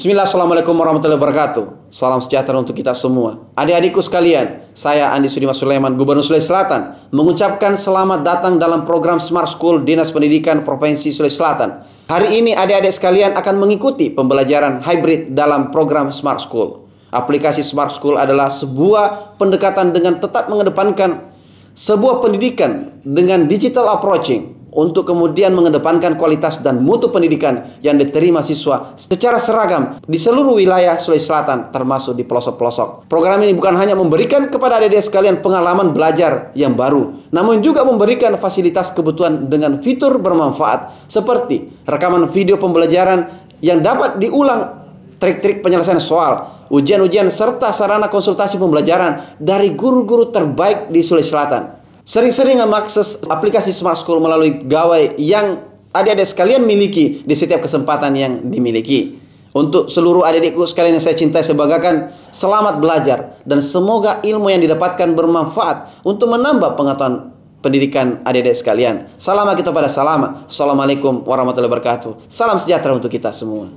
Bismillah, Assalamualaikum warahmatullahi wabarakatuh. Salam sejahtera untuk kita semua. Adik-adikku sekalian, saya Andi Sudimas Sulaiman, Gubernur Sulawesi Selatan, mengucapkan selamat datang dalam program Smart School Dinas Pendidikan Provinsi Sulawesi Selatan. Hari ini adik-adik sekalian akan mengikuti pembelajaran hybrid dalam program Smart School. Aplikasi Smart School adalah sebuah pendekatan dengan tetap mengedepankan sebuah pendidikan dengan digital approaching, untuk kemudian mengedepankan kualitas dan mutu pendidikan yang diterima siswa secara seragam di seluruh wilayah Sulawesi Selatan, termasuk di pelosok-pelosok. Program ini bukan hanya memberikan kepada adik-adik sekalian pengalaman belajar yang baru, namun juga memberikan fasilitas kebutuhan dengan fitur bermanfaat seperti rekaman video pembelajaran yang dapat diulang, trik-trik penyelesaian soal, ujian-ujian, serta sarana konsultasi pembelajaran dari guru-guru terbaik di Sulawesi Selatan. Sering-sering mengakses aplikasi Smart School melalui gawai yang adik-adik sekalian miliki di setiap kesempatan yang dimiliki. Untuk seluruh adik-adikku sekalian yang saya cintai, saya banggakan, selamat belajar dan semoga ilmu yang didapatkan bermanfaat untuk menambah pengetahuan pendidikan adik-adik sekalian. Salam kita pada salam. Assalamualaikum warahmatullahi wabarakatuh. Salam sejahtera untuk kita semua.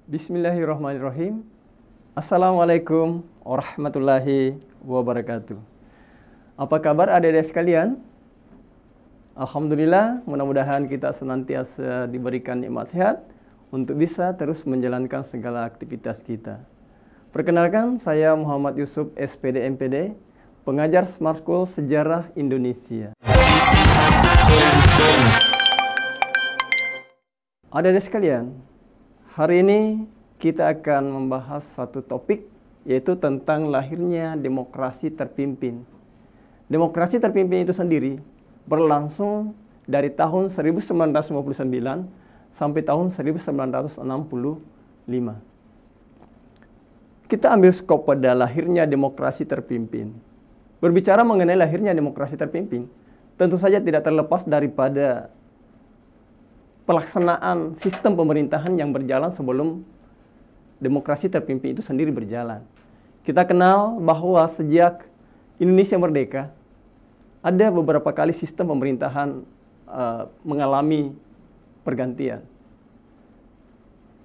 Bismillahirrahmanirrahim. Assalamualaikum warahmatullahi wabarakatuh. Apa kabar adik-adik sekalian? Alhamdulillah, mudah-mudahan kita senantiasa diberikan nikmat sehat untuk bisa terus menjalankan segala aktivitas kita. Perkenalkan, saya Muhammad Yusuf, SPD MPD, pengajar Smart School Sejarah Indonesia. Adik-adik sekalian, hari ini kita akan membahas satu topik, yaitu tentang lahirnya demokrasi terpimpin. Demokrasi terpimpin itu sendiri berlangsung dari tahun 1959 sampai tahun 1965. Kita ambil skop pada lahirnya demokrasi terpimpin. Berbicara mengenai lahirnya demokrasi terpimpin, tentu saja tidak terlepas daripada pelaksanaan sistem pemerintahan yang berjalan sebelum demokrasi terpimpin itu sendiri berjalan. Kita kenal bahwa sejak Indonesia merdeka, ada beberapa kali sistem pemerintahan mengalami pergantian.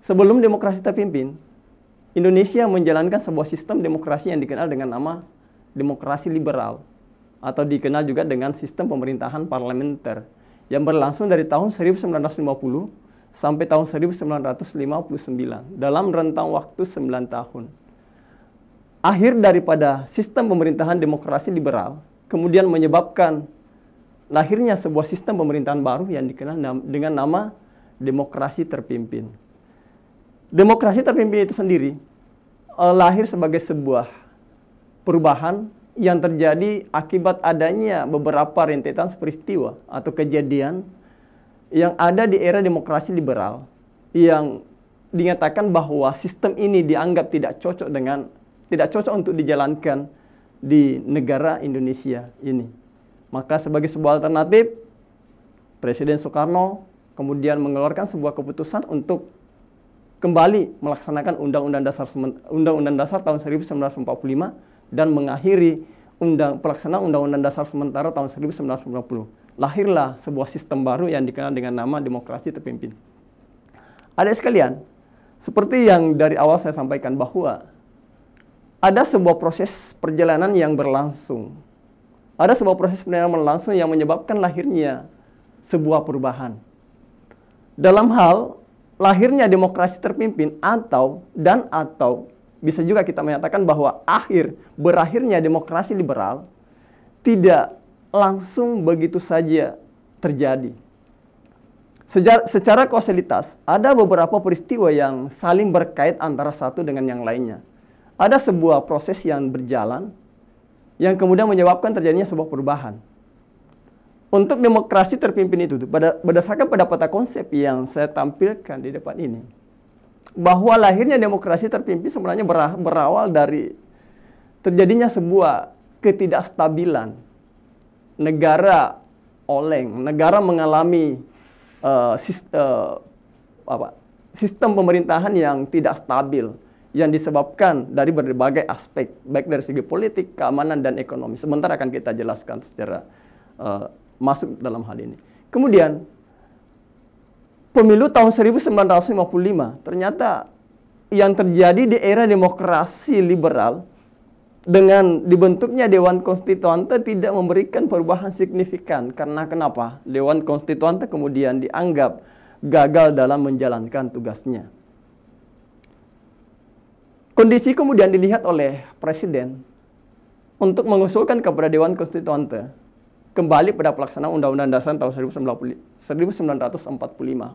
Sebelum demokrasi terpimpin, Indonesia menjalankan sebuah sistem demokrasi yang dikenal dengan nama demokrasi liberal, atau dikenal juga dengan sistem pemerintahan parlementer, yang berlangsung dari tahun 1950 sampai tahun 1959 dalam rentang waktu 9 tahun. Akhir daripada sistem pemerintahan demokrasi liberal kemudian menyebabkan lahirnya sebuah sistem pemerintahan baru yang dikenal dengan nama demokrasi terpimpin. Demokrasi terpimpin itu sendiri lahir sebagai sebuah perubahan yang terjadi akibat adanya beberapa rentetan peristiwa atau kejadian yang ada di era demokrasi liberal, yang dinyatakan bahwa sistem ini dianggap tidak cocok untuk dijalankan di negara Indonesia ini. Maka sebagai sebuah alternatif, Presiden Soekarno kemudian mengeluarkan sebuah keputusan untuk kembali melaksanakan Undang-Undang Dasar tahun 1945 dan mengakhiri pelaksanaan Undang-Undang Dasar sementara tahun 1990. Lahirlah sebuah sistem baru yang dikenal dengan nama demokrasi terpimpin. Adik sekalian, seperti yang dari awal saya sampaikan bahwa ada sebuah proses perjalanan yang berlangsung. Ada sebuah proses perjalanan berlangsung yang menyebabkan lahirnya sebuah perubahan. Dalam hal lahirnya demokrasi terpimpin atau bisa juga kita menyatakan bahwa berakhirnya demokrasi liberal tidak langsung begitu saja terjadi. Secara kausalitas, ada beberapa peristiwa yang saling berkait antara satu dengan yang lainnya. Ada sebuah proses yang berjalan yang kemudian menyebabkan terjadinya sebuah perubahan. Untuk demokrasi terpimpin itu, berdasarkan pada peta konsep yang saya tampilkan di depan ini, bahwa lahirnya demokrasi terpimpin sebenarnya berawal dari terjadinya sebuah ketidakstabilan. Negara oleng, negara mengalami sistem pemerintahan yang tidak stabil, yang disebabkan dari berbagai aspek, baik dari segi politik, keamanan, dan ekonomi. Sebentar akan kita jelaskan secara masuk dalam hal ini. Kemudian, pemilu tahun 1955 ternyata yang terjadi di era demokrasi liberal dengan dibentuknya Dewan Konstituante tidak memberikan perubahan signifikan. Karena kenapa? Dewan Konstituante kemudian dianggap gagal dalam menjalankan tugasnya. Kondisi kemudian dilihat oleh Presiden untuk mengusulkan kepada Dewan Konstituante kembali pada pelaksanaan Undang-Undang Dasar tahun 1945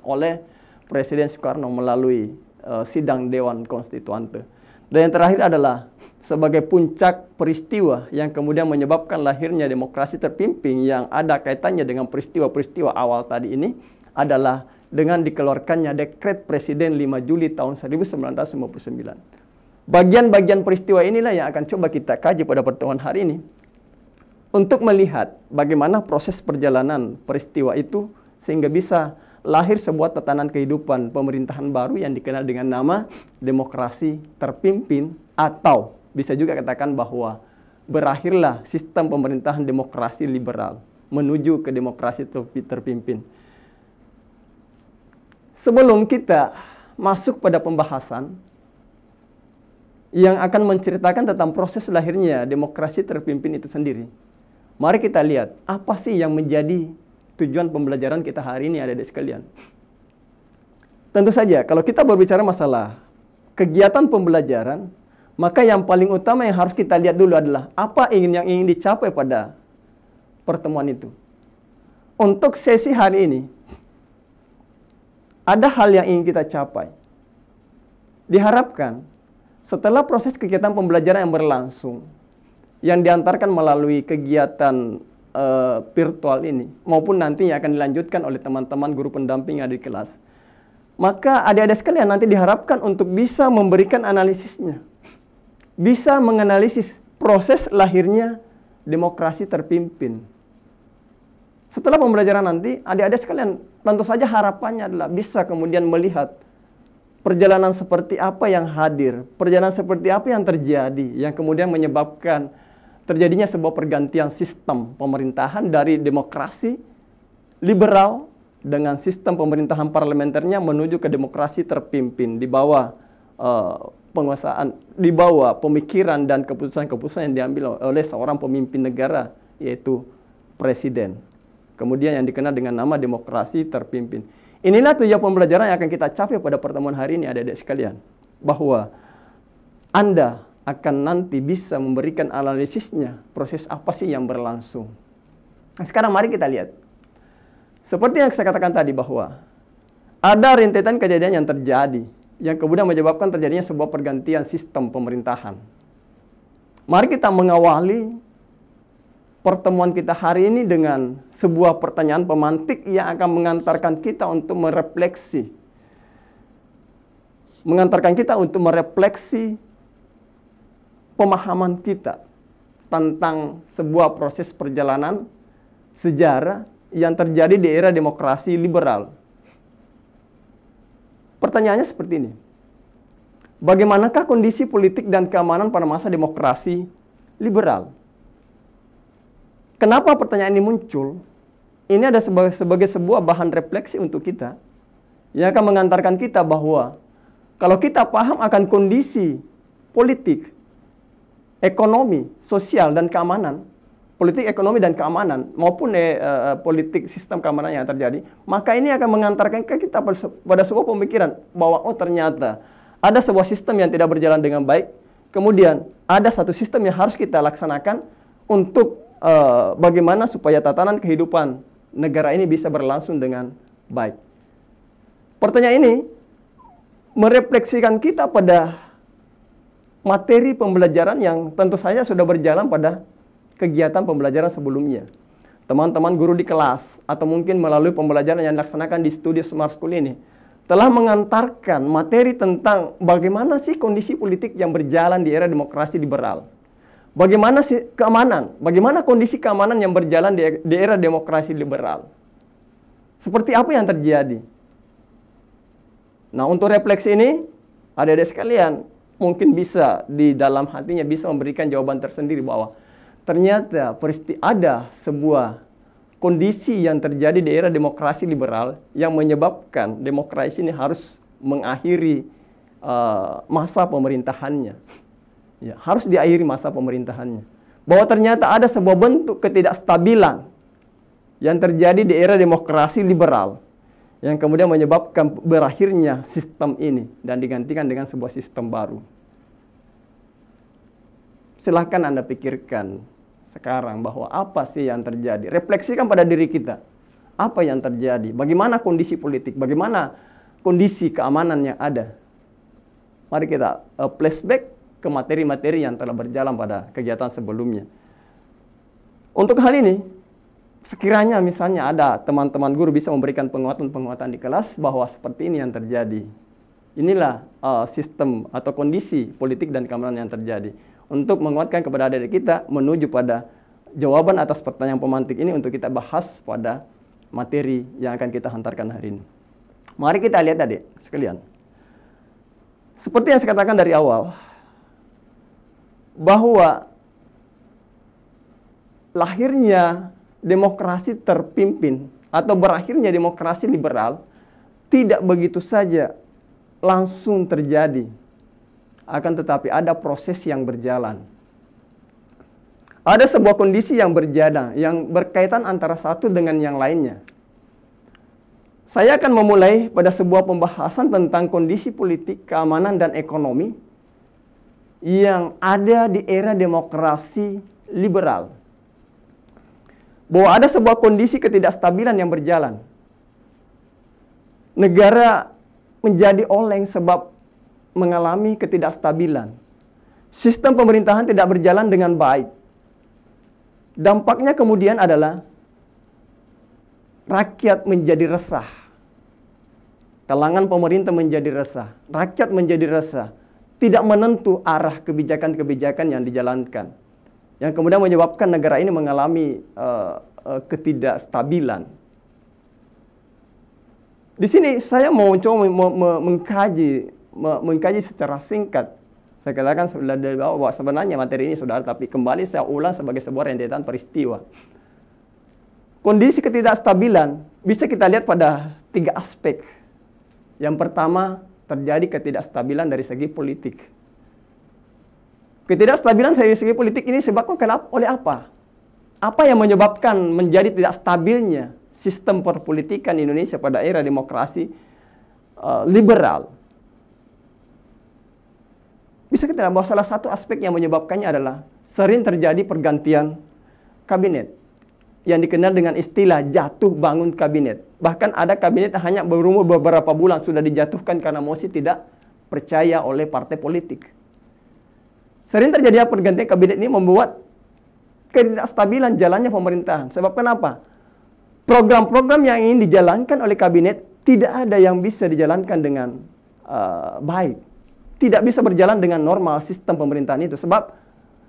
oleh Presiden Soekarno melalui sidang Dewan Konstituante. Dan yang terakhir adalah sebagai puncak peristiwa yang kemudian menyebabkan lahirnya demokrasi terpimpin yang ada kaitannya dengan peristiwa-peristiwa awal tadi ini adalah dengan dikeluarkannya Dekret Presiden 5 Juli tahun 1959. Bagian-bagian peristiwa inilah yang akan coba kita kaji pada pertemuan hari ini untuk melihat bagaimana proses perjalanan peristiwa itu sehingga bisa lahir sebuah tatanan kehidupan pemerintahan baru yang dikenal dengan nama demokrasi terpimpin, atau bisa juga katakan bahwa berakhirlah sistem pemerintahan demokrasi liberal menuju ke demokrasi terpimpin. Sebelum kita masuk pada pembahasan yang akan menceritakan tentang proses lahirnya demokrasi terpimpin itu sendiri, mari kita lihat apa sih yang menjadi tujuan pembelajaran kita hari ini, adik-adik sekalian. Tentu saja, kalau kita berbicara masalah kegiatan pembelajaran, maka yang paling utama yang harus kita lihat dulu adalah apa yang ingin dicapai pada pertemuan itu. Untuk sesi hari ini, ada hal yang ingin kita capai. Diharapkan setelah proses kegiatan pembelajaran yang berlangsung, yang diantarkan melalui kegiatan virtual ini, maupun nanti yang akan dilanjutkan oleh teman-teman guru pendamping yang ada di kelas, maka adik-adik sekalian nanti diharapkan untuk bisa memberikan analisisnya, bisa menganalisis proses lahirnya demokrasi terpimpin. Setelah pembelajaran nanti, adik-adik sekalian tentu saja harapannya adalah bisa kemudian melihat perjalanan seperti apa yang hadir, perjalanan seperti apa yang terjadi, yang kemudian menyebabkan terjadinya sebuah pergantian sistem pemerintahan dari demokrasi liberal dengan sistem pemerintahan parlementernya menuju ke demokrasi terpimpin di bawah penguasaan, di bawah pemikiran dan keputusan-keputusan yang diambil oleh seorang pemimpin negara, yaitu presiden. Kemudian yang dikenal dengan nama demokrasi terpimpin. Inilah tujuan pembelajaran yang akan kita capai pada pertemuan hari ini, adik-adik sekalian. Bahwa Anda akan nanti bisa memberikan analisisnya, proses apa sih yang berlangsung. Nah, sekarang mari kita lihat. Seperti yang saya katakan tadi bahwa ada rentetan kejadian yang terjadi, yang kemudian menyebabkan terjadinya sebuah pergantian sistem pemerintahan. Mari kita mengawali pertemuan kita hari ini dengan sebuah pertanyaan pemantik yang akan mengantarkan kita untuk merefleksi. Mengantarkan kita untuk merefleksi pemahaman kita tentang sebuah proses perjalanan sejarah yang terjadi di era demokrasi liberal. Pertanyaannya seperti ini. Bagaimanakah kondisi politik dan keamanan pada masa demokrasi liberal? Kenapa pertanyaan ini muncul? Ini ada sebagai sebuah bahan refleksi untuk kita yang akan mengantarkan kita bahwa kalau kita paham akan kondisi politik, ekonomi, sosial, dan keamanan, politik, ekonomi, dan keamanan, maupun politik sistem keamanan yang terjadi, maka ini akan mengantarkan kita pada sebuah pemikiran bahwa oh ternyata ada sebuah sistem yang tidak berjalan dengan baik, kemudian ada satu sistem yang harus kita laksanakan untuk bagaimana supaya tatanan kehidupan negara ini bisa berlangsung dengan baik. Pertanyaan ini merefleksikan kita pada materi pembelajaran yang tentu saja sudah berjalan pada kegiatan pembelajaran sebelumnya. Teman-teman guru di kelas atau mungkin melalui pembelajaran yang dilaksanakan di studi Smart School ini telah mengantarkan materi tentang bagaimana sih kondisi politik yang berjalan di era demokrasi liberal. Bagaimana sih keamanan? Bagaimana kondisi keamanan yang berjalan di era demokrasi liberal? Seperti apa yang terjadi? Nah, untuk refleksi ini, adik-adik sekalian, mungkin bisa di dalam hatinya bisa memberikan jawaban tersendiri bahwa ternyata ada sebuah kondisi yang terjadi di era demokrasi liberal yang menyebabkan demokrasi ini harus mengakhiri masa pemerintahannya. Ya, harus diakhiri masa pemerintahannya. Bahwa ternyata ada sebuah bentuk ketidakstabilan yang terjadi di era demokrasi liberal yang kemudian menyebabkan berakhirnya sistem ini dan digantikan dengan sebuah sistem baru. Silahkan Anda pikirkan sekarang bahwa apa sih yang terjadi. Refleksikan pada diri kita. Apa yang terjadi? Bagaimana kondisi politik? Bagaimana kondisi keamanan yang ada? Mari kita flashback ke materi-materi yang telah berjalan pada kegiatan sebelumnya. Untuk hal ini, sekiranya misalnya ada teman-teman guru bisa memberikan penguatan-penguatan di kelas bahwa seperti ini yang terjadi. Inilah sistem atau kondisi politik dan keamanan yang terjadi. Untuk menguatkan kepada adik-adik kita menuju pada jawaban atas pertanyaan pemantik ini untuk kita bahas pada materi yang akan kita hantarkan hari ini. Mari kita lihat adik sekalian. Seperti yang saya katakan dari awal, bahwa lahirnya demokrasi terpimpin atau berakhirnya demokrasi liberal tidak begitu saja langsung terjadi. Akan tetapi ada proses yang berjalan. Ada sebuah kondisi yang berjalan, yang berkaitan antara satu dengan yang lainnya. Saya akan memulai pada sebuah pembahasan tentang kondisi politik, keamanan, dan ekonomi yang ada di era demokrasi liberal. Bahwa ada sebuah kondisi ketidakstabilan yang berjalan. Negara menjadi oleng sebab mengalami ketidakstabilan. Sistem pemerintahan tidak berjalan dengan baik. Dampaknya kemudian adalah rakyat menjadi resah. Kalangan pemerintah menjadi resah. Rakyat menjadi resah. Tidak menentu arah kebijakan-kebijakan yang dijalankan. Yang kemudian menyebabkan negara ini mengalami ketidakstabilan. Di sini saya mau coba mengkaji secara singkat. Saya katakan bahwa sebenarnya materi ini saudara, tapi kembali saya ulang sebagai sebuah rentetan peristiwa. Kondisi ketidakstabilan bisa kita lihat pada 3 aspek. Yang pertama, terjadi ketidakstabilan dari segi politik. Ketidakstabilan dari segi politik ini disebabkan oleh apa? Apa yang menyebabkan menjadi tidak stabilnya sistem perpolitikan Indonesia pada era demokrasi liberal? Bisa kita lihat bahwa salah satu aspek yang menyebabkannya adalah sering terjadi pergantian kabinet yang dikenal dengan istilah jatuh bangun kabinet. Bahkan ada kabinet yang hanya berumur beberapa bulan sudah dijatuhkan karena mosi tidak percaya oleh partai politik. Sering terjadi pergantian kabinet ini membuat ketidakstabilan jalannya pemerintahan. Sebab kenapa? Program-program yang ingin dijalankan oleh kabinet tidak ada yang bisa dijalankan dengan baik. Tidak bisa berjalan dengan normal sistem pemerintahan itu. Sebab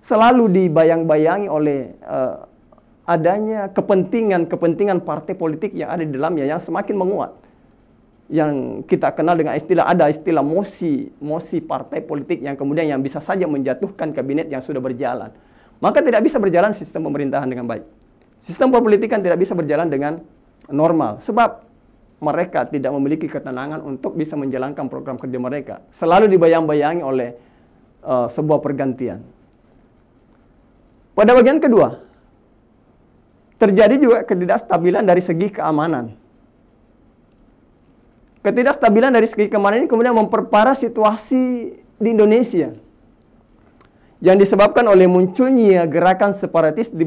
selalu dibayang-bayangi oleh adanya kepentingan partai politik yang ada di dalamnya yang semakin menguat. Yang kita kenal dengan istilah mosi partai politik yang kemudian yang bisa saja menjatuhkan kabinet yang sudah berjalan. Maka tidak bisa berjalan sistem pemerintahan dengan baik. Sistem perpolitikan tidak bisa berjalan dengan normal. Sebab mereka tidak memiliki ketenangan untuk bisa menjalankan program kerja mereka. Selalu dibayang-bayangi oleh sebuah pergantian. Pada bagian kedua, terjadi juga ketidakstabilan dari segi keamanan. Ketidakstabilan dari segi keamanan ini kemudian memperparah situasi di Indonesia yang disebabkan oleh munculnya gerakan separatis di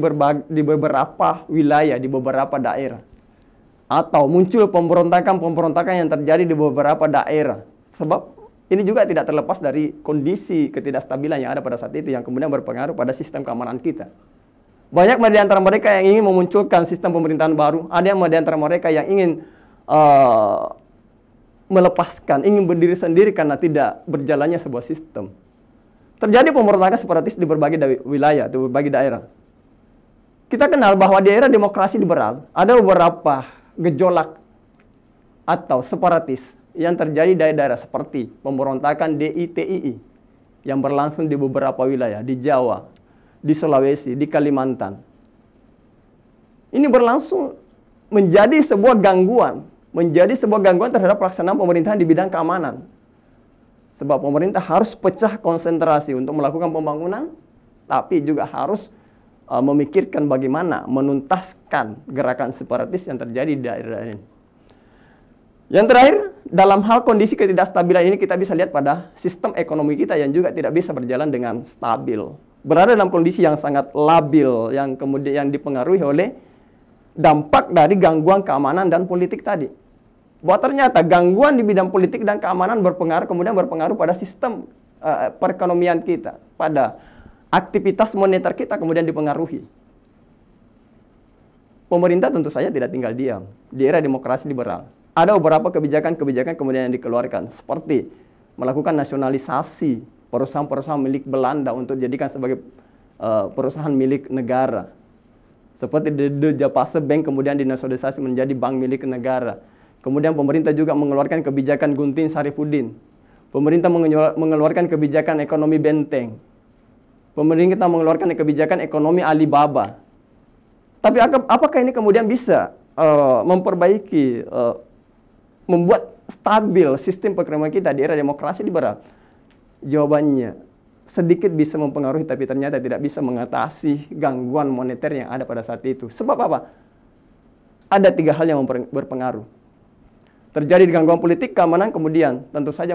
beberapa wilayah, di beberapa daerah. Atau muncul pemberontakan-pemberontakan yang terjadi di beberapa daerah. Sebab ini juga tidak terlepas dari kondisi ketidakstabilan yang ada pada saat itu yang kemudian berpengaruh pada sistem keamanan kita. Banyak di antara mereka yang ingin memunculkan sistem pemerintahan baru. Ada yang di antara mereka yang ingin melepaskan, ingin berdiri sendiri karena tidak berjalannya sebuah sistem. Terjadi pemberontakan separatis di berbagai wilayah, di berbagai daerah. Kita kenal bahwa di era demokrasi liberal ada beberapa gejolak atau separatis yang terjadi di daerah seperti pemberontakan DITII yang berlangsung di beberapa wilayah, di Jawa, di Sulawesi, di Kalimantan. Ini berlangsung menjadi sebuah gangguan terhadap pelaksanaan pemerintahan di bidang keamanan. Sebab pemerintah harus pecah konsentrasi untuk melakukan pembangunan, tapi juga harus memikirkan bagaimana menuntaskan gerakan separatis yang terjadi di daerah ini. Yang terakhir, dalam hal kondisi ketidakstabilan ini kita bisa lihat pada sistem ekonomi kita yang juga tidak bisa berjalan dengan stabil. Berada dalam kondisi yang sangat labil, yang kemudian dipengaruhi oleh dampak dari gangguan keamanan dan politik tadi. Bahwa ternyata gangguan di bidang politik dan keamanan kemudian berpengaruh pada sistem perekonomian kita, pada aktivitas moneter kita kemudian dipengaruhi. Pemerintah tentu saja tidak tinggal diam di era demokrasi liberal. Ada beberapa kebijakan-kebijakan kemudian yang dikeluarkan, seperti melakukan nasionalisasi perusahaan-perusahaan milik Belanda untuk dijadikan sebagai perusahaan milik negara. Seperti The Japase Bank kemudian dinasionalisasi menjadi bank milik negara. Kemudian pemerintah juga mengeluarkan kebijakan Gunting Sarifuddin. Pemerintah mengeluarkan kebijakan ekonomi Benteng. Pemerintah mengeluarkan kebijakan ekonomi Alibaba. Tapi apakah ini kemudian bisa memperbaiki, membuat stabil sistem perekonomian kita di era demokrasi liberal? Jawabannya, sedikit bisa mempengaruhi, tapi ternyata tidak bisa mengatasi gangguan moneter yang ada pada saat itu. Sebab apa? Ada 3 hal yang berpengaruh. Terjadi gangguan politik, keamanan, kemudian tentu saja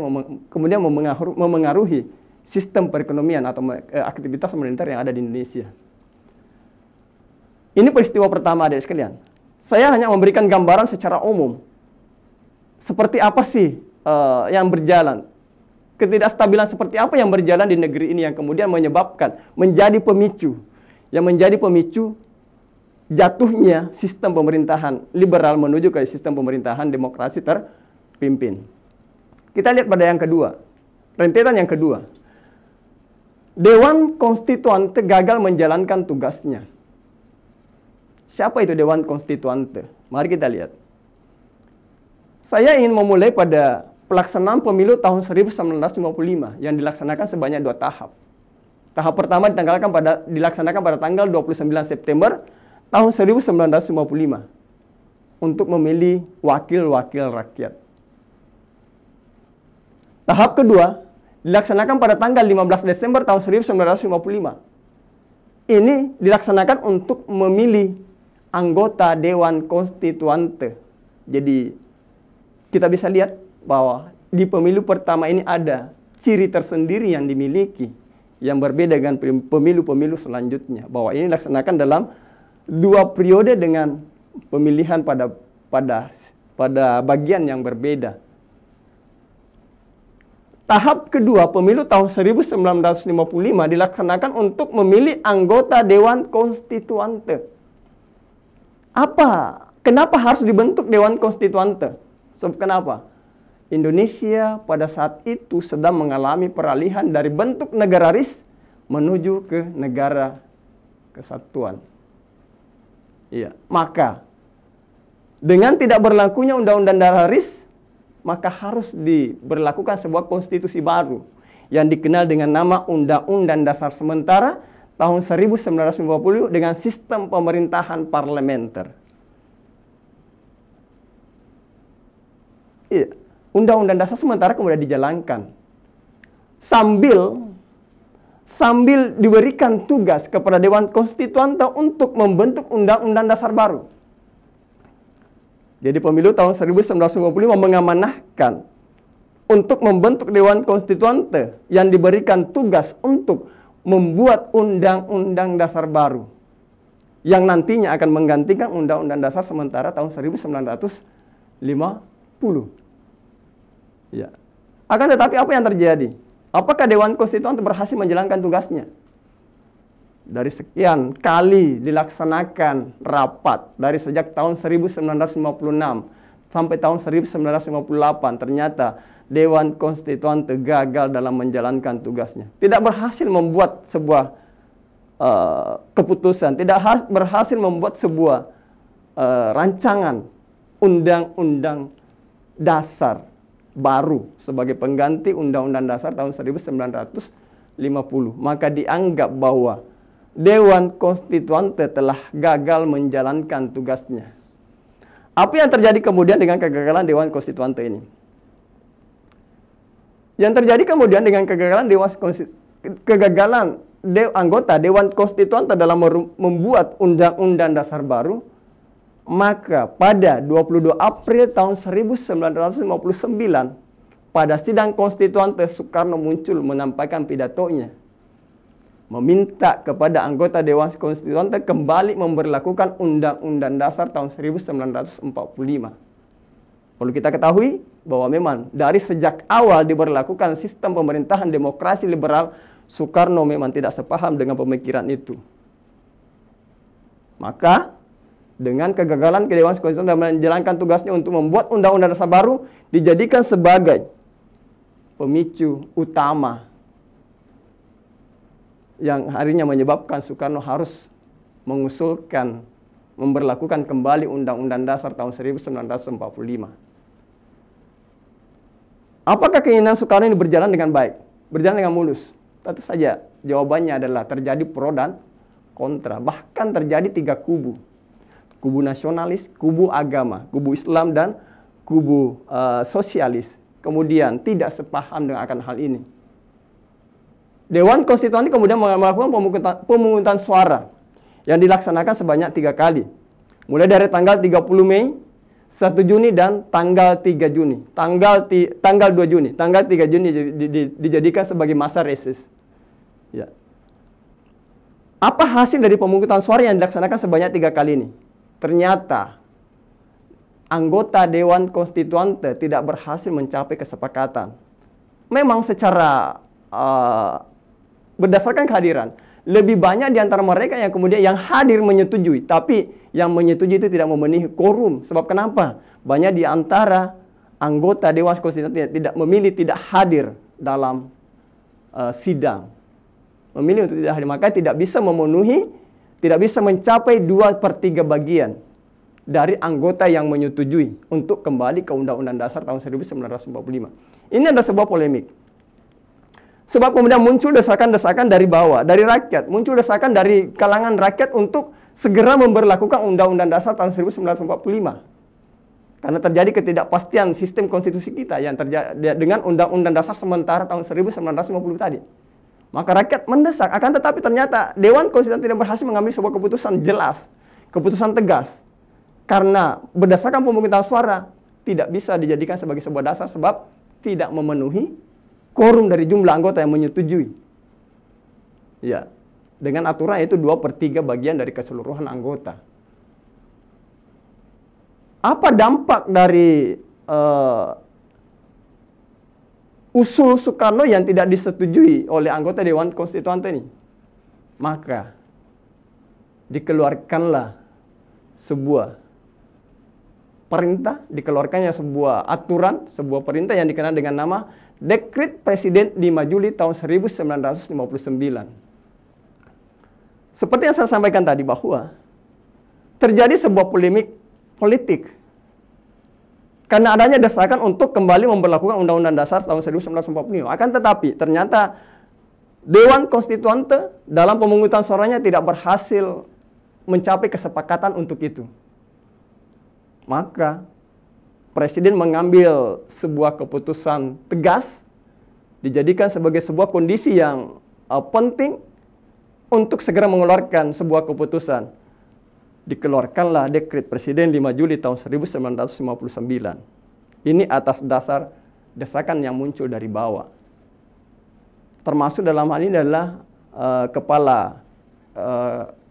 memengaruhi sistem perekonomian atau aktivitas moneter yang ada di Indonesia. Ini peristiwa pertama, adik sekalian. Saya hanya memberikan gambaran secara umum. Seperti apa sih yang berjalan? Ketidakstabilan seperti apa yang berjalan di negeri ini yang kemudian menjadi pemicu jatuhnya sistem pemerintahan liberal menuju ke sistem pemerintahan demokrasi terpimpin. Kita lihat pada yang kedua, rentetan yang kedua. Dewan Konstituante gagal menjalankan tugasnya. Siapa itu Dewan Konstituante? Mari kita lihat. Saya ingin memulai pada pelaksanaan pemilu tahun 1955 yang dilaksanakan sebanyak 2 tahap. Tahap pertama dilaksanakan pada tanggal 29 September tahun 1955 untuk memilih wakil-wakil rakyat. Tahap kedua dilaksanakan pada tanggal 15 Desember tahun 1955. Ini dilaksanakan untuk memilih anggota Dewan Konstituante. Jadi kita bisa lihat bahwa di pemilu pertama ini ada ciri tersendiri yang dimiliki yang berbeda dengan pemilu-pemilu selanjutnya, bahwa ini dilaksanakan dalam 2 periode dengan pemilihan pada bagian yang berbeda. Tahap kedua, pemilu tahun 1955 dilaksanakan untuk memilih anggota Dewan Konstituante. Kenapa harus dibentuk Dewan Konstituante? Kenapa? Indonesia pada saat itu sedang mengalami peralihan dari bentuk negararis menuju ke negara kesatuan. Iya, maka dengan tidak berlakunya undang-undang negararis, maka harus diberlakukan sebuah konstitusi baru yang dikenal dengan nama Undang-Undang Dasar Sementara tahun 1950 dengan sistem pemerintahan parlementer. Iya, Undang-Undang Dasar Sementara kemudian dijalankan sambil diberikan tugas kepada Dewan Konstituante untuk membentuk Undang-Undang Dasar baru. Jadi pemilu tahun 1955 mengamanahkan untuk membentuk Dewan Konstituante yang diberikan tugas untuk membuat Undang-Undang Dasar baru yang nantinya akan menggantikan Undang-Undang Dasar Sementara tahun 1950. Ya. Akan tetapi apa yang terjadi? Apakah Dewan Konstituante berhasil menjalankan tugasnya? Dari sekian kali dilaksanakan rapat dari sejak tahun 1956 sampai tahun 1958, ternyata Dewan Konstituante gagal dalam menjalankan tugasnya. Tidak berhasil membuat sebuah keputusan, tidak berhasil membuat sebuah rancangan undang-undang dasar baru sebagai pengganti Undang-Undang Dasar tahun 1950. maka dianggap bahwa Dewan Konstituante telah gagal menjalankan tugasnya. Apa yang terjadi kemudian dengan kegagalan Dewan Konstituante ini? Yang terjadi kemudian dengan anggota Dewan Konstituante dalam membuat undang-undang dasar baru, maka pada 22 April tahun 1959, pada sidang konstituante, Soekarno muncul menampakkan pidatonya, meminta kepada anggota Dewan Konstituante kembali memberlakukan Undang-Undang Dasar tahun 1945. Perlu kita ketahui bahwa memang dari sejak awal diberlakukan sistem pemerintahan demokrasi liberal, Soekarno memang tidak sepaham dengan pemikiran itu. Maka dengan kegagalan Dewan Konstituante dalam menjalankan tugasnya untuk membuat Undang-Undang Dasar baru, dijadikan sebagai pemicu utama yang harinya menyebabkan Soekarno harus mengusulkan memberlakukan kembali Undang-Undang Dasar tahun 1945. Apakah keinginan Soekarno ini berjalan dengan baik? Berjalan dengan mulus? Tentu saja jawabannya adalah terjadi pro dan kontra. Bahkan terjadi 3 kubu. Kubu nasionalis, kubu agama, kubu Islam, dan kubu sosialis. Kemudian tidak sepaham dengan akan hal ini. Dewan Konstituante kemudian melakukan pemungutan suara yang dilaksanakan sebanyak 3 kali. Mulai dari tanggal 30 Mei, 1 Juni, dan tanggal 3 Juni. Tanggal 2 Juni. Tanggal 3 Juni dijadikan sebagai masa reses. Ya. Apa hasil dari pemungutan suara yang dilaksanakan sebanyak 3 kali ini? Ternyata anggota Dewan Konstituante tidak berhasil mencapai kesepakatan. Memang secara berdasarkan kehadiran, lebih banyak di antara mereka yang kemudian yang hadir menyetujui, tapi yang menyetujui itu tidak memenuhi quorum. Sebab kenapa? Banyak di antara anggota Dewan Konstituante tidak memilih tidak hadir dalam sidang. Memilih untuk tidak hadir, maka tidak bisa memenuhi, tidak bisa mencapai 2/3 bagian dari anggota yang menyetujui untuk kembali ke Undang-Undang Dasar tahun 1945. Ini adalah sebuah polemik. Sebab kemudian muncul desakan-desakan dari bawah, dari rakyat. Muncul desakan dari kalangan rakyat untuk segera memberlakukan Undang-Undang Dasar tahun 1945. Karena terjadi ketidakpastian sistem konstitusi kita yang terjadi dengan Undang-Undang Dasar sementara tahun 1950 tadi. Maka rakyat mendesak, akan tetapi ternyata Dewan Konstituante tidak berhasil mengambil sebuah keputusan jelas, keputusan tegas. Karena berdasarkan pemungutan suara tidak bisa dijadikan sebagai sebuah dasar sebab tidak memenuhi quorum dari jumlah anggota yang menyetujui. Ya, dengan aturan itu 2/3 bagian dari keseluruhan anggota. Apa dampak dari usul Soekarno yang tidak disetujui oleh anggota Dewan Konstituante ini? Maka dikeluarkanlah sebuah perintah, dikeluarkannya sebuah aturan, sebuah perintah yang dikenal dengan nama Dekret Presiden 5 Juli tahun 1959. Seperti yang saya sampaikan tadi bahwa terjadi sebuah polemik politik karena adanya desakan untuk kembali memberlakukan Undang-Undang Dasar tahun 1945. Akan tetapi ternyata Dewan Konstituante dalam pemungutan suaranya tidak berhasil mencapai kesepakatan untuk itu. Maka Presiden mengambil sebuah keputusan tegas, dijadikan sebagai sebuah kondisi yang penting untuk segera mengeluarkan sebuah keputusan. Dikeluarkanlah Dekret Presiden 5 Juli tahun 1959. Ini atas dasar desakan yang muncul dari bawah. Termasuk dalam hal ini adalah Kepala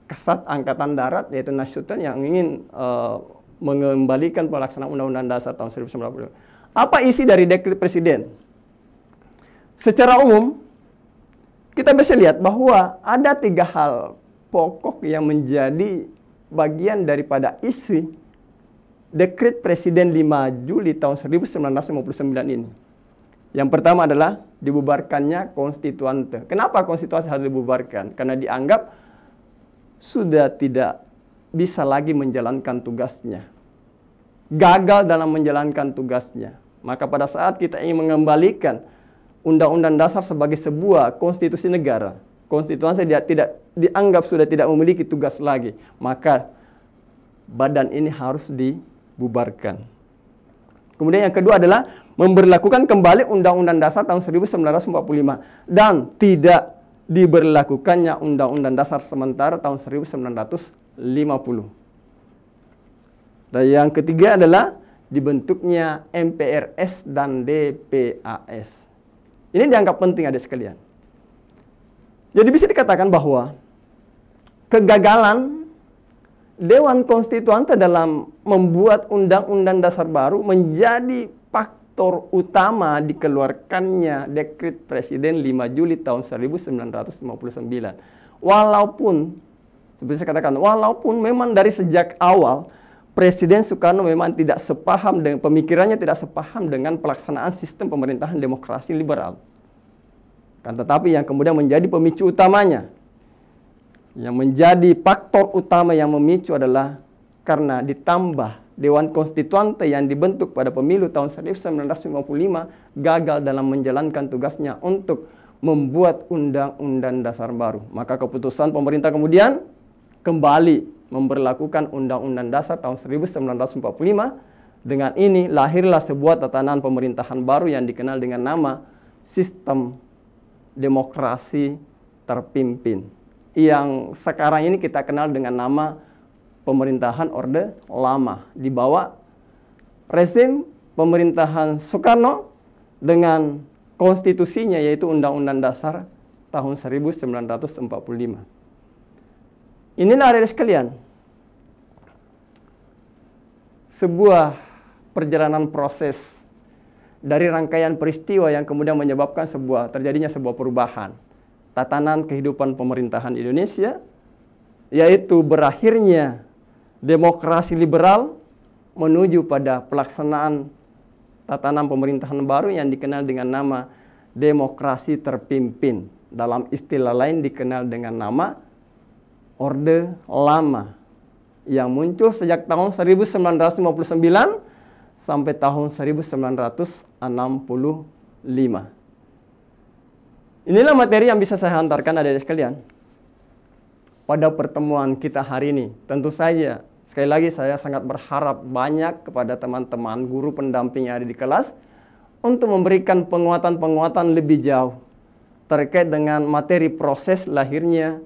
Kasat Angkatan Darat, yaitu Nasution, yang ingin mengembalikan pelaksanaan Undang-Undang Dasar tahun 1945. Apa isi dari Dekret Presiden? Secara umum, kita bisa lihat bahwa ada 3 hal pokok yang menjadi bagian daripada isi Dekret Presiden 5 Juli tahun 1959 ini. Yang pertama adalah dibubarkannya Konstituante. Kenapa Konstituante harus dibubarkan? Karena dianggap sudah tidak bisa lagi menjalankan tugasnya. Gagal dalam menjalankan tugasnya. Maka pada saat kita ingin mengembalikan Undang-Undang Dasar sebagai sebuah konstitusi negara, konstitusi tidak dianggap sudah tidak memiliki tugas lagi, maka badan ini harus dibubarkan. Kemudian yang kedua adalah memberlakukan kembali Undang-Undang Dasar tahun 1945 dan tidak diberlakukannya Undang-Undang Dasar sementara tahun 1950. Dan yang ketiga adalah dibentuknya MPRS dan DPAS. Ini dianggap penting adik sekalian. Jadi bisa dikatakan bahwa kegagalan Dewan Konstituante dalam membuat Undang-Undang Dasar baru menjadi faktor utama dikeluarkannya Dekret Presiden 5 Juli tahun 1959. Walaupun, seperti saya katakan, walaupun memang dari sejak awal Presiden Soekarno memang tidak sepaham dengan pemikirannya, tidak sepaham dengan pelaksanaan sistem pemerintahan demokrasi liberal. Kan tetapi yang kemudian menjadi pemicu utamanya, yang menjadi faktor utama yang memicu adalah karena ditambah Dewan Konstituante yang dibentuk pada pemilu tahun 1955 gagal dalam menjalankan tugasnya untuk membuat Undang-Undang Dasar baru. Maka keputusan pemerintah kemudian kembali memberlakukan Undang-Undang Dasar tahun 1945. Dengan ini lahirlah sebuah tatanan pemerintahan baru yang dikenal dengan nama sistem demokrasi terpimpin, yang sekarang ini kita kenal dengan nama pemerintahan Orde Lama di bawah rezim pemerintahan Soekarno dengan konstitusinya yaitu Undang-Undang Dasar tahun 1945. Inilah adik sekalian, sebuah perjalanan proses dari rangkaian peristiwa yang kemudian menyebabkan terjadinya sebuah perubahan tatanan kehidupan pemerintahan Indonesia, yaitu berakhirnya demokrasi liberal menuju pada pelaksanaan tatanan pemerintahan baru yang dikenal dengan nama demokrasi terpimpin. Dalam istilah lain dikenal dengan nama Orde Lama yang muncul sejak tahun 1959 sampai tahun 1965. Inilah materi yang bisa saya hantarkan adik-adik sekalian pada pertemuan kita hari ini. Tentu saja, sekali lagi saya sangat berharap banyak kepada teman-teman guru pendamping yang ada di kelas untuk memberikan penguatan-penguatan lebih jauh terkait dengan materi proses lahirnya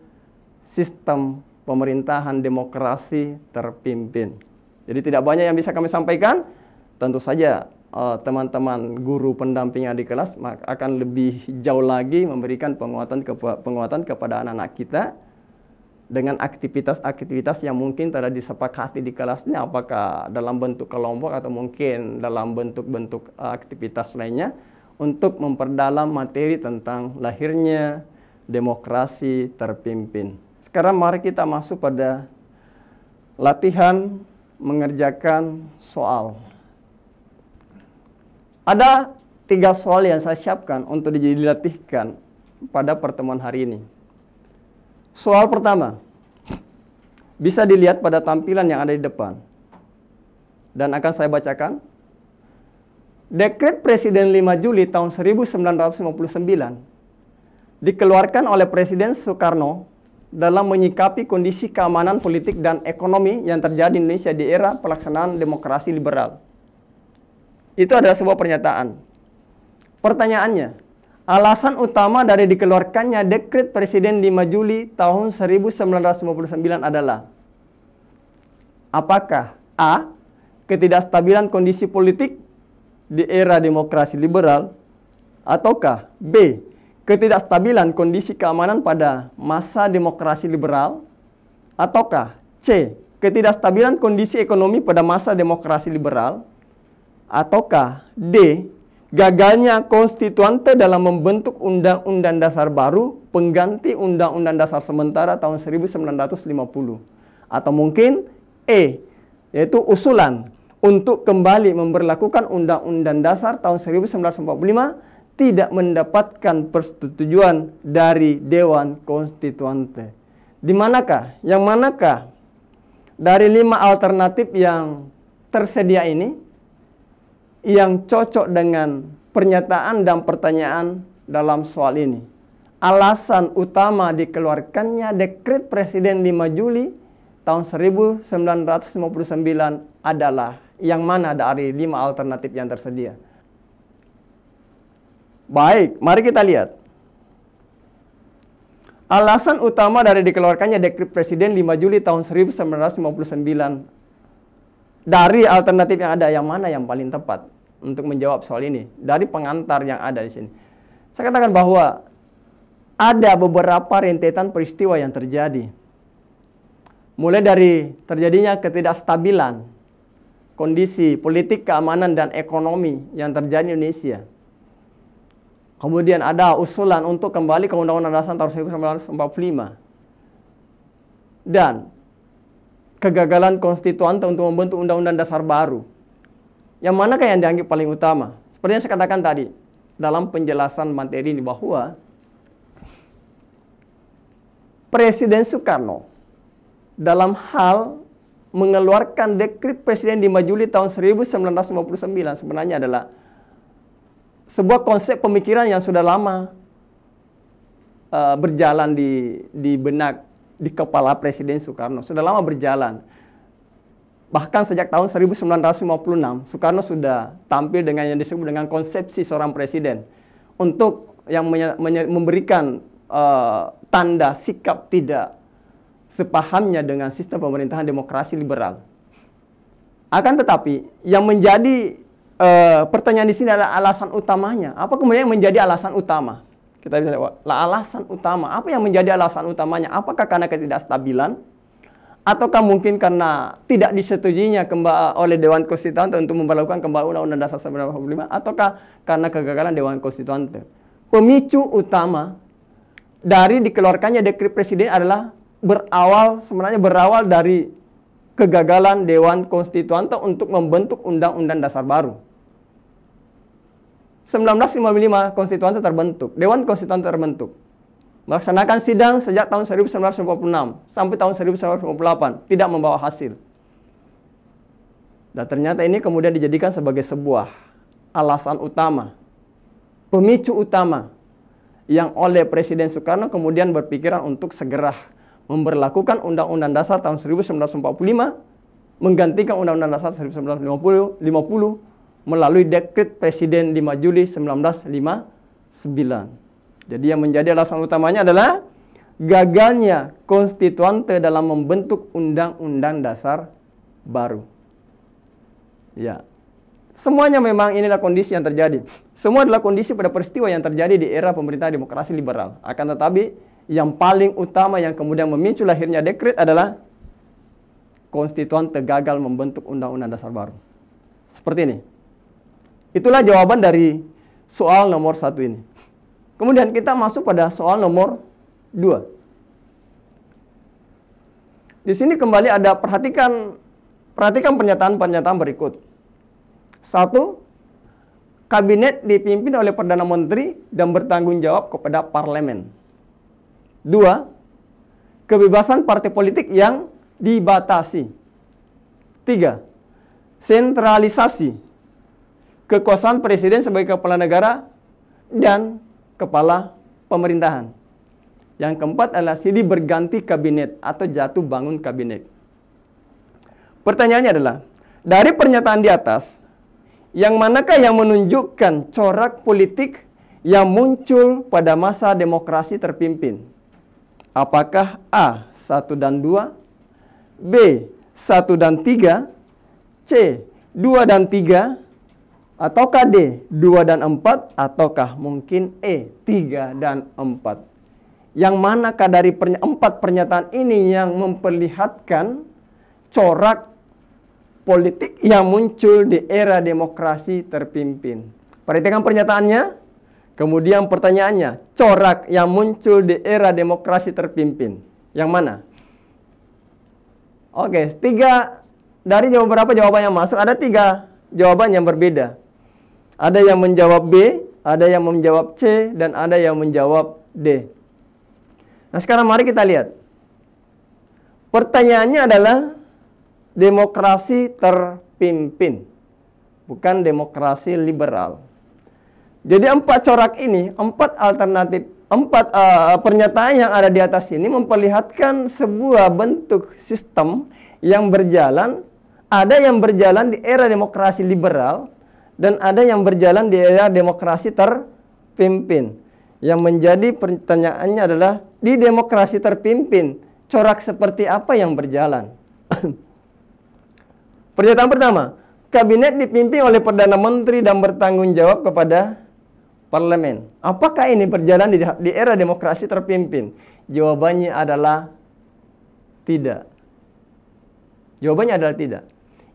sistem pemerintahan demokrasi terpimpin. Jadi tidak banyak yang bisa kami sampaikan. Tentu saja teman-teman guru pendamping yang di kelas akan lebih jauh lagi memberikan penguatan kepada anak-anak kita dengan aktivitas-aktivitas yang mungkin tidak disepakati di kelasnya, apakah dalam bentuk kelompok atau mungkin dalam bentuk-bentuk aktivitas lainnya untuk memperdalam materi tentang lahirnya demokrasi terpimpin. Sekarang mari kita masuk pada latihan mengerjakan soal. Ada 3 soal yang saya siapkan untuk dilatihkan pada pertemuan hari ini. Soal pertama, bisa dilihat pada tampilan yang ada di depan. Dan akan saya bacakan. Dekret Presiden 5 Juli tahun 1959 dikeluarkan oleh Presiden Soekarno dalam menyikapi kondisi keamanan politik dan ekonomi yang terjadi di Indonesia di era pelaksanaan demokrasi liberal. Itu adalah sebuah pernyataan. Pertanyaannya, alasan utama dari dikeluarkannya Dekret Presiden 5 Juli tahun 1959 adalah apakah A. Ketidakstabilan kondisi politik di era demokrasi liberal, ataukah B. Ketidakstabilan kondisi keamanan pada masa demokrasi liberal, ataukah C. Ketidakstabilan kondisi ekonomi pada masa demokrasi liberal, ataukah D. Gagalnya konstituante dalam membentuk Undang-Undang Dasar baru pengganti Undang-Undang Dasar sementara tahun 1950, atau mungkin E. yaitu usulan untuk kembali memberlakukan Undang-Undang Dasar tahun 1945 tidak mendapatkan persetujuan dari Dewan Konstituante. Di manakah? Yang manakah dari 5 alternatif yang tersedia ini yang cocok dengan pernyataan dan pertanyaan dalam soal ini. Alasan utama dikeluarkannya Dekret Presiden 5 Juli tahun 1959 adalah yang mana dari 5 alternatif yang tersedia? Baik, mari kita lihat. Alasan utama dari dikeluarkannya Dekret Presiden 5 Juli tahun 1959 dari alternatif yang ada, yang mana yang paling tepat untuk menjawab soal ini? Dari pengantar yang ada di sini. Saya katakan bahwa ada beberapa rentetan peristiwa yang terjadi. Mulai dari terjadinya ketidakstabilan, kondisi politik, keamanan, dan ekonomi yang terjadi di Indonesia. Kemudian ada usulan untuk kembali ke Undang-Undang Dasar tahun 1945. Dan kegagalan konstituante untuk membentuk Undang-Undang Dasar baru. Yang manakah yang dianggap paling utama? Seperti yang saya katakan tadi, dalam penjelasan materi ini bahwa Presiden Soekarno dalam hal mengeluarkan Dekret Presiden 5 Juli tahun 1959 sebenarnya adalah sebuah konsep pemikiran yang sudah lama berjalan di benak, di kepala Presiden Soekarno. Sudah lama berjalan. Bahkan sejak tahun 1956, Soekarno sudah tampil dengan yang disebut dengan konsepsi seorang presiden. Untuk yang memberikan tanda sikap tidak sepahamnya dengan sistem pemerintahan demokrasi liberal. Akan tetapi, yang menjadi pertanyaan di sini adalah alasan utamanya. Apa kemudian yang menjadi alasan utama? Kita bisa lihat, alasan utama. Apa yang menjadi alasan utamanya? Apakah karena ketidakstabilan? Ataukah mungkin karena tidak disetujuinya oleh Dewan Konstituante untuk memperlakukan kembali Undang-Undang Dasar 1945? Ataukah karena kegagalan Dewan Konstituante? Pemicu utama dari dikeluarkannya Dekret Presiden adalah sebenarnya berawal dari kegagalan Dewan Konstituante untuk membentuk Undang-Undang Dasar baru. 1955 Konstituante terbentuk, Dewan Konstituante terbentuk. Melaksanakan sidang sejak tahun 1956 sampai tahun 1958, tidak membawa hasil. Dan ternyata ini kemudian dijadikan sebagai sebuah alasan utama, pemicu utama, yang oleh Presiden Soekarno kemudian berpikiran untuk segera memberlakukan Undang-Undang Dasar tahun 1945, menggantikan Undang-Undang Dasar 1950 melalui Dekret Presiden 5 Juli 1959. Jadi yang menjadi alasan utamanya adalah gagalnya konstituante dalam membentuk Undang-Undang Dasar baru. Ya, semuanya memang inilah kondisi yang terjadi. Semua adalah kondisi pada peristiwa yang terjadi di era pemerintahan demokrasi liberal. Akan tetapi, yang paling utama yang kemudian memicu lahirnya dekret adalah konstituante gagal membentuk Undang-Undang Dasar baru. Seperti ini. Itulah jawaban dari soal nomor 1 ini. Kemudian kita masuk pada soal nomor 2. Di sini kembali ada perhatikan pernyataan-pernyataan berikut. 1. Kabinet dipimpin oleh Perdana Menteri dan bertanggung jawab kepada parlemen. 2. Kebebasan partai politik yang dibatasi. 3. Sentralisasi kekuasaan presiden sebagai kepala negara dan kepala pemerintahan. Yang keempat adalah silih berganti kabinet atau jatuh bangun kabinet. Pertanyaannya adalah, dari pernyataan di atas, yang manakah yang menunjukkan corak politik yang muncul pada masa demokrasi terpimpin? Apakah A. 1 dan 2, B. 1 dan 3, C. 2 dan 3, ataukah D. 2 dan 4, ataukah mungkin E. 3 dan 4? Yang manakah dari 4 pernyataan ini yang memperlihatkan corak politik yang muncul di era demokrasi terpimpin? Perhatikan pernyataannya. Kemudian pertanyaannya, corak yang muncul di era demokrasi terpimpin. Yang mana? Oke, dari beberapa jawaban yang masuk, ada 3 jawaban yang berbeda. Ada yang menjawab B, ada yang menjawab C, dan ada yang menjawab D. Nah, sekarang mari kita lihat. Pertanyaannya adalah demokrasi terpimpin, bukan demokrasi liberal. Jadi 4 corak ini, 4 alternatif, 4 pernyataan yang ada di atas ini memperlihatkan sebuah bentuk sistem yang berjalan. Ada yang berjalan di era demokrasi liberal dan ada yang berjalan di era demokrasi terpimpin. Yang menjadi pertanyaannya adalah di demokrasi terpimpin, corak seperti apa yang berjalan? Pernyataan pertama, kabinet dipimpin oleh Perdana Menteri dan bertanggung jawab kepada parlemen. Apakah ini berjalan di era demokrasi terpimpin? Jawabannya adalah tidak. Jawabannya adalah tidak.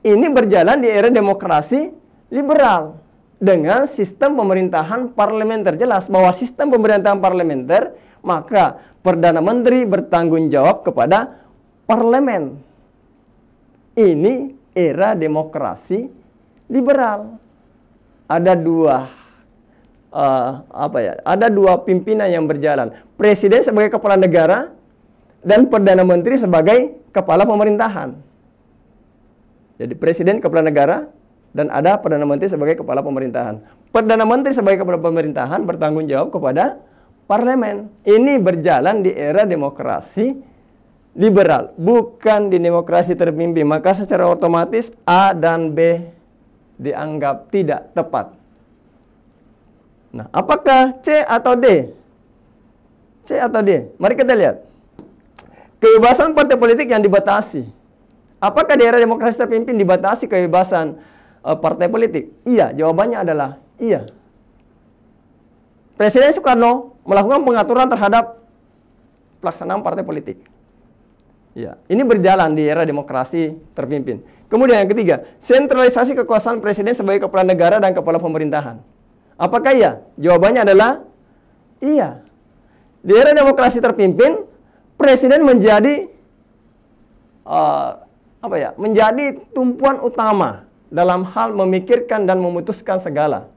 Ini berjalan di era demokrasi liberal dengan sistem pemerintahan parlementer. Jelas bahwa sistem pemerintahan parlementer, maka Perdana Menteri bertanggung jawab kepada parlemen. Ini era demokrasi liberal. Ada dua pimpinan yang berjalan. Presiden sebagai kepala negara dan Perdana Menteri sebagai kepala pemerintahan. Jadi presiden kepala negara dan ada Perdana Menteri sebagai kepala pemerintahan. Perdana Menteri sebagai kepala pemerintahan bertanggung jawab kepada parlemen. Ini berjalan di era demokrasi liberal, bukan di demokrasi terpimpin. Maka secara otomatis A dan B dianggap tidak tepat. Nah, apakah C atau D? C atau D? Mari kita lihat. Kebebasan partai politik yang dibatasi. Apakah di era demokrasi terpimpin dibatasi kebebasan partai politik? Iya, jawabannya adalah iya. Presiden Soekarno melakukan pengaturan terhadap pelaksanaan partai politik. Ya, ini berjalan di era demokrasi terpimpin. Kemudian yang ketiga, sentralisasi kekuasaan presiden sebagai kepala negara dan kepala pemerintahan. Apakah iya? Jawabannya adalah iya. Di era demokrasi terpimpin, presiden menjadi menjadi tumpuan utama dalam hal memikirkan dan memutuskan segala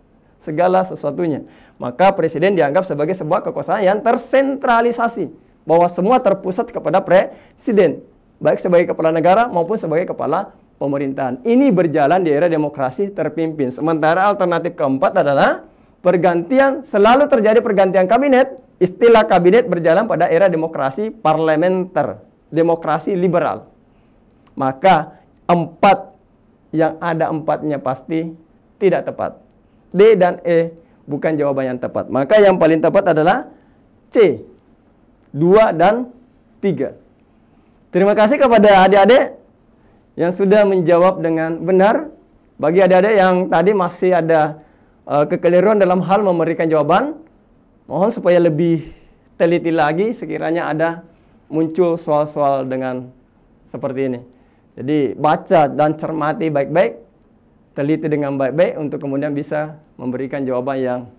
sesuatunya. Maka presiden dianggap sebagai sebuah kekuasaan yang tersentralisasi, bahwa semua terpusat kepada presiden, baik sebagai kepala negara maupun sebagai kepala pemerintahan. Ini berjalan di era demokrasi terpimpin. Sementara alternatif keempat adalah selalu terjadi pergantian kabinet. Istilah kabinet berjalan pada era demokrasi parlementer, demokrasi liberal. Maka 4 yang ada 4-nya pasti tidak tepat. D dan E bukan jawaban yang tepat. Maka yang paling tepat adalah C, 2 dan 3. Terima kasih kepada adik-adik yang sudah menjawab dengan benar. Bagi adik-adik yang tadi masih ada kekeliruan dalam hal memberikan jawaban, mohon supaya lebih teliti lagi sekiranya ada muncul soal-soal dengan seperti ini. Jadi baca dan cermati baik-baik, teliti dengan baik-baik untuk kemudian bisa memberikan jawaban yang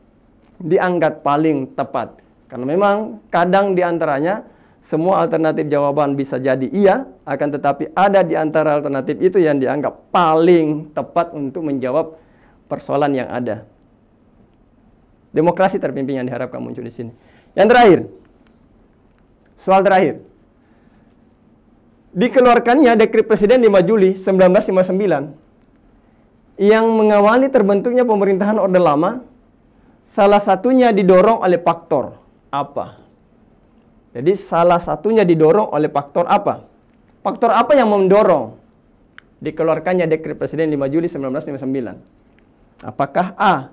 dianggap paling tepat. Karena memang kadang diantaranya semua alternatif jawaban bisa jadi iya, akan tetapi ada di antara alternatif itu yang dianggap paling tepat untuk menjawab persoalan yang ada. Demokrasi terpimpin yang diharapkan muncul di sini. Yang terakhir, soal terakhir. Dikeluarkannya Dekret Presiden 5 Juli 1959 yang mengawali terbentuknya pemerintahan Orde Lama, salah satunya didorong oleh faktor apa? Jadi salah satunya didorong oleh faktor apa? Faktor apa yang mendorong dikeluarkannya Dekret Presiden 5 Juli 1959? Apakah A,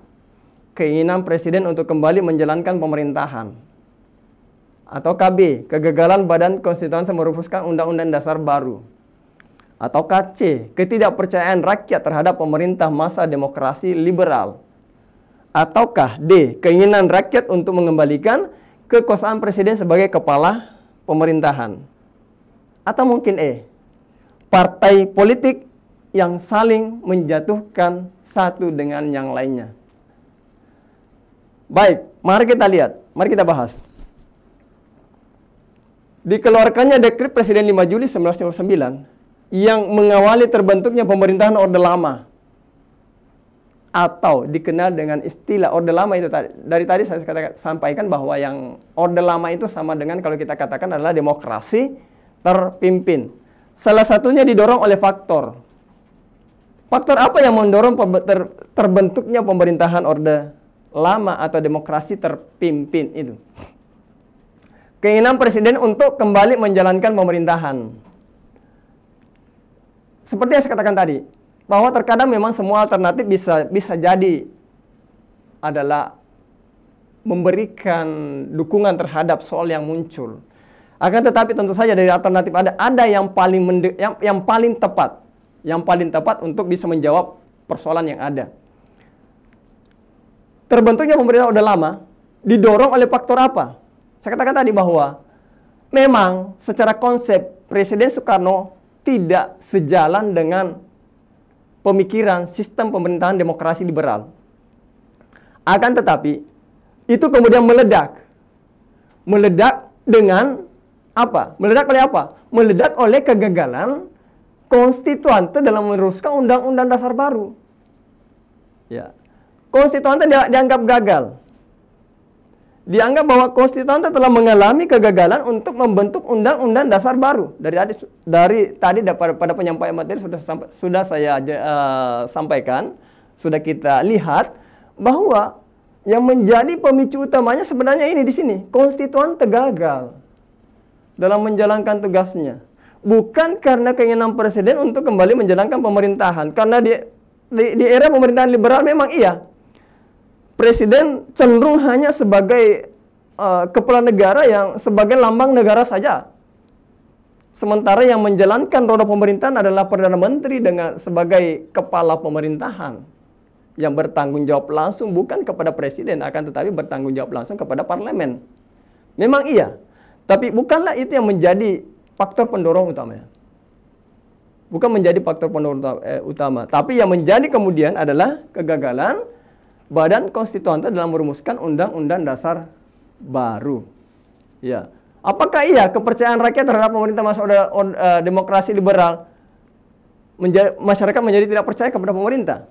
keinginan Presiden untuk kembali menjalankan pemerintahan? Atau KB, kegagalan Badan Konstitusi merumuskan Undang-Undang Dasar baru? Atau C, ketidakpercayaan rakyat terhadap pemerintah masa demokrasi liberal? Ataukah D, keinginan rakyat untuk mengembalikan kekuasaan presiden sebagai kepala pemerintahan? Atau mungkin E, partai politik yang saling menjatuhkan satu dengan yang lainnya? Baik, mari kita lihat, mari kita bahas. Dikeluarkannya Dekret Presiden 5 Juli 1959 yang mengawali terbentuknya pemerintahan Orde Lama, atau dikenal dengan istilah Orde Lama itu tadi. Dari tadi saya sampaikan bahwa yang Orde Lama itu sama dengan kalau kita katakan adalah demokrasi terpimpin. Salah satunya didorong oleh faktor. Faktor apa yang mendorong terbentuknya pemerintahan Orde lama atau demokrasi terpimpin itu. Keinginan presiden untuk kembali menjalankan pemerintahan. Seperti yang saya katakan tadi, bahwa terkadang memang semua alternatif bisa jadi adalah memberikan dukungan terhadap soal yang muncul. Akan tetapi tentu saja dari alternatif ada yang paling tepat untuk bisa menjawab persoalan yang ada. Terbentuknya pemerintah udah lama didorong oleh faktor apa? Saya katakan tadi bahwa memang secara konsep Presiden Soekarno tidak sejalan dengan pemikiran sistem pemerintahan demokrasi liberal. Akan tetapi itu kemudian meledak. Meledak dengan apa? Meledak oleh apa? Meledak oleh kegagalan konstituante dalam meneruskan undang-undang dasar baru. Ya. Konstituante dianggap gagal. Dianggap bahwa konstituante telah mengalami kegagalan untuk membentuk undang-undang dasar baru. Dari tadi pada penyampaian materi sudah saya sampaikan, sudah kita lihat bahwa yang menjadi pemicu utamanya sebenarnya ini di sini, konstituante gagal dalam menjalankan tugasnya. Bukan karena keinginan presiden untuk kembali menjalankan pemerintahan, karena di era pemerintahan liberal memang iya. Presiden cenderung hanya sebagai kepala negara yang sebagai lambang negara saja. Sementara yang menjalankan roda pemerintahan adalah Perdana Menteri sebagai kepala pemerintahan yang bertanggung jawab langsung bukan kepada presiden, akan tetapi bertanggung jawab langsung kepada parlemen. Memang iya, tapi bukanlah itu yang menjadi faktor pendorong utamanya. Bukan menjadi faktor pendorong utama, tapi yang menjadi kemudian adalah kegagalan Badan Konstituante dalam merumuskan undang-undang dasar baru. Ya. Apakah iya kepercayaan rakyat terhadap pemerintah masuk demokrasi liberal masyarakat menjadi tidak percaya kepada pemerintah?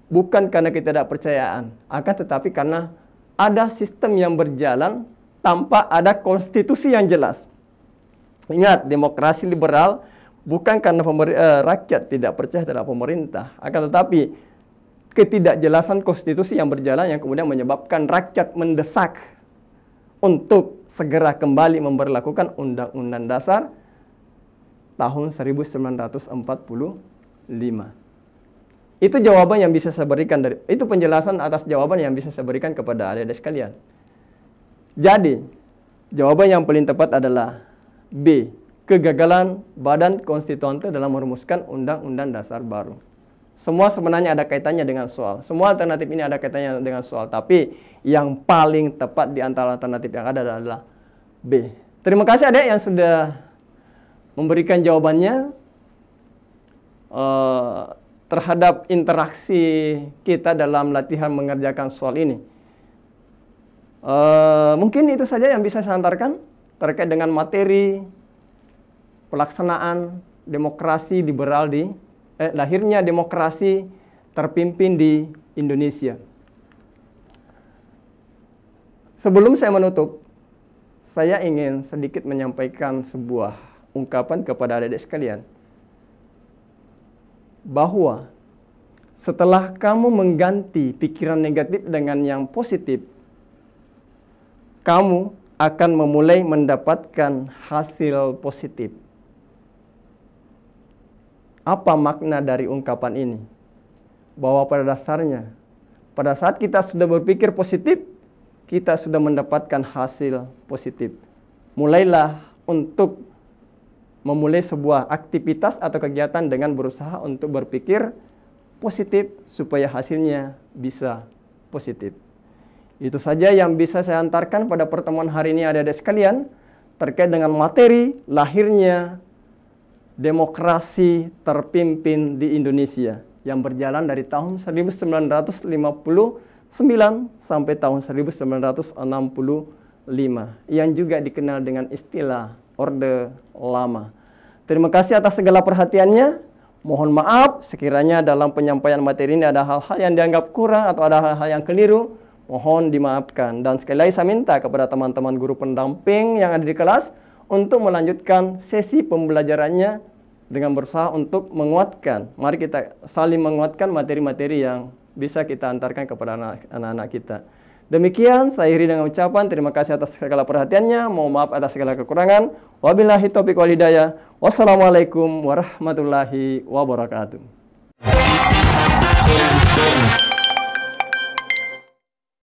Bukan karena ketidakpercayaan, akan tetapi karena ada sistem yang berjalan tanpa ada konstitusi yang jelas. Ingat, demokrasi liberal bukan karena rakyat tidak percaya terhadap pemerintah, akan tetapi ketidakjelasan konstitusi yang berjalan yang kemudian menyebabkan rakyat mendesak untuk segera kembali memberlakukan Undang-Undang Dasar tahun 1945. Itu jawaban yang bisa saya berikan itu penjelasan atas jawaban yang bisa saya berikan kepada adik-adik sekalian. Jadi, jawaban yang paling tepat adalah B, kegagalan Badan Konstituante dalam merumuskan Undang-Undang Dasar baru. Semua sebenarnya ada kaitannya dengan soal. Semua alternatif ini ada kaitannya dengan soal. Tapi yang paling tepat di antara alternatif yang ada adalah B. Terima kasih adik yang sudah memberikan jawabannya terhadap interaksi kita dalam latihan mengerjakan soal ini. Mungkin itu saja yang bisa saya antarkan terkait dengan materi pelaksanaan demokrasi liberal lahirnya demokrasi terpimpin di Indonesia. Sebelum saya menutup, saya ingin sedikit menyampaikan sebuah ungkapan kepada adik-adik sekalian. Bahwa setelah kamu mengganti pikiran negatif dengan yang positif, kamu akan memulai mendapatkan hasil positif. Apa makna dari ungkapan ini? Bahwa pada dasarnya, pada saat kita sudah berpikir positif, kita sudah mendapatkan hasil positif. Mulailah untuk memulai sebuah aktivitas atau kegiatan dengan berusaha untuk berpikir positif supaya hasilnya bisa positif. Itu saja yang bisa saya antarkan pada pertemuan hari ini adik-adik sekalian terkait dengan materi lahirnya demokrasi terpimpin di Indonesia yang berjalan dari tahun 1959 sampai tahun 1965 yang juga dikenal dengan istilah Orde Lama. Terima kasih atas segala perhatiannya. Mohon maaf sekiranya dalam penyampaian materi ini ada hal-hal yang dianggap kurang atau ada hal-hal yang keliru. Mohon dimaafkan. Dan sekali lagi saya minta kepada teman-teman guru pendamping yang ada di kelas untuk melanjutkan sesi pembelajarannya dengan berusaha untuk menguatkan. Mari kita saling menguatkan materi-materi yang bisa kita antarkan kepada anak-anak kita. Demikian saya akhiri dengan ucapan terima kasih atas segala perhatiannya. Mohon maaf atas segala kekurangan. Wabillahi taufiq wal hidayah. Wassalamualaikum warahmatullahi wabarakatuh.